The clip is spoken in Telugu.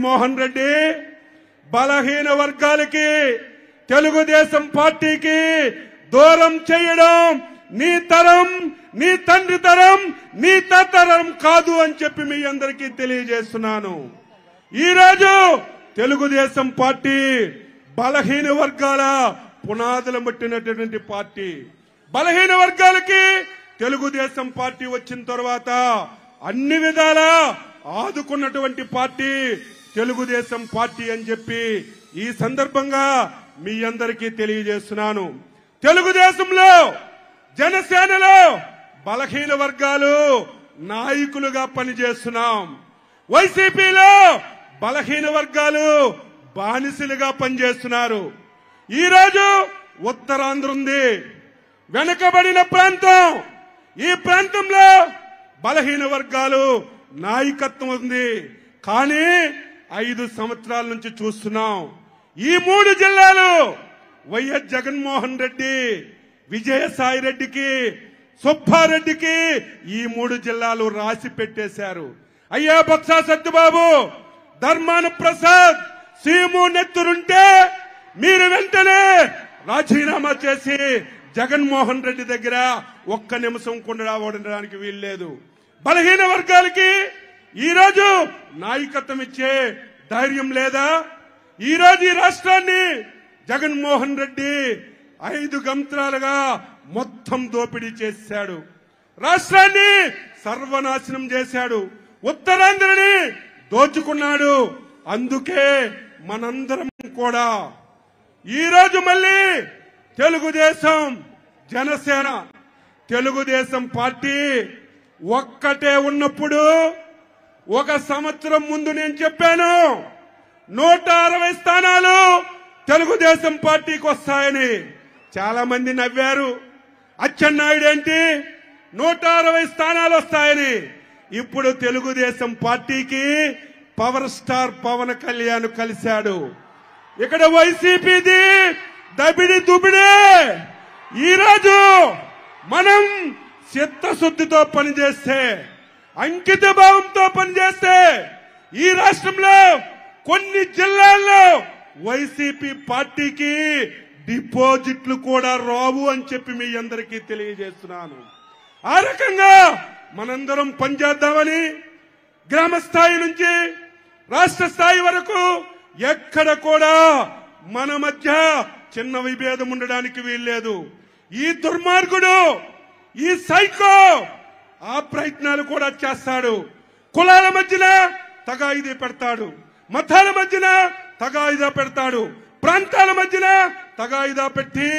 మోహన్ రెడ్డి బలహీన వర్గాలకి తెలుగుదేశం పార్టీకి దూరం చేయడం నీ తరం, నీ తండ్రి తరం, నీ తాతరం కాదు అని చెప్పి మీ అందరికీ తెలియజేస్తున్నాను. ఈ రోజు తెలుగుదేశం పార్టీ బలహీన వర్గాల పునాదులు పట్టినటువంటి పార్టీ. బలహీన వర్గాలకి తెలుగుదేశం పార్టీ వచ్చిన తర్వాత అన్ని విధాలా ఆదుకున్నటువంటి పార్టీ తెలుగుదేశం పార్టీ అని చెప్పి ఈ సందర్భంగా మీ అందరికీ తెలియజేస్తున్నాను. తెలుగుదేశంలో, జనసేనలో బలహీన వర్గాలు నాయకులుగా పనిచేస్తున్నాం. వైసీపీలో బలహీన వర్గాలు బానిసలుగా పనిచేస్తున్నారు. ఈ రోజు ఉత్తరాంధ్ర ఉంది, వెనుకబడిన ప్రాంతం. ఈ ప్రాంతంలో బలహీన వర్గాలు నాయకత్వం ఉంది. కానీ 5 సంవత్సరాల నుంచి చూస్తున్నాం. ఈ 3 జిల్లాలు వైఎస్ జగన్మోహన్ రెడ్డి, విజయసాయి రెడ్డికి, సుబ్బారెడ్డికి ఈ 3 జిల్లాలు రాసి పెట్టేశారు. అయ్యా బొత్స సత్యబాబు, ధర్మాన ప్రసాద్, సీము నెత్తురుంటే మీరు వెంటనే రాజీనామా చేసి జగన్మోహన్ రెడ్డి దగ్గర ఒక్క నిమిషం కూడా ఉండడానికి వీల్లేదు. బలహీన వర్గాలకి ఈ రోజు నాయకత్వం ఇచ్చే ధైర్యం లేదా? ఈ రోజు ఈ రాష్ట్రాన్ని జగన్మోహన్ రెడ్డి 5 సంవత్సరాలుగా మొత్తం దోపిడీ చేశాడు. రాష్ట్రాన్ని సర్వనాశనం చేశాడు. ఉత్తరాంధ్రని దోచుకున్నాడు. అందుకే మనందరం కూడా ఈ రోజు మళ్ళీ తెలుగుదేశం, జనసేన, తెలుగుదేశం పార్టీ ఒక్కటే ఉన్నప్పుడు 1 సంవత్సరం ముందు నేను చెప్పాను 160 స్థానాలు తెలుగుదేశం పార్టీకి వస్తాయని. చాలా మంది నవ్వారు. అచ్చెన్నాయుడు ఏంటి 160 స్థానాలు వస్తాయని. ఇప్పుడు తెలుగుదేశం పార్టీకి పవర్ స్టార్ పవన్ కళ్యాణ్ కలిశాడు. ఇక్కడ వైసీపీది దబిడి దుబిడే. ఈరోజు మనం చిత్తశుద్ధితో పనిచేస్తే, అంకిత భావంతో పనిచేస్తే ఈ రాష్ట్రంలో కొన్ని జిల్లాల్లో వైసీపీ పార్టీకి డిపాజిట్లు కూడా రావు అని చెప్పి మీ అందరికీ తెలియజేస్తున్నాను. ఆ రకంగా మనందరం పనిచేద్దామని గ్రామ స్థాయి నుంచి రాష్ట్ర స్థాయి వరకు ఎక్కడ కూడా మన మధ్య చిన్న విభేదం ఉండడానికి వీల్లేదు. ఈ దుర్మార్గుడు, ఈ సైకో ఆ ప్రయత్నాలు కూడా చేస్తాడు. కులాల మధ్యన తగాయిదా పెడతాడు, మతాల మధ్యన తగాయిదా పెడతాడు, ప్రాంతాల మధ్యన తగాయిదా పెట్టి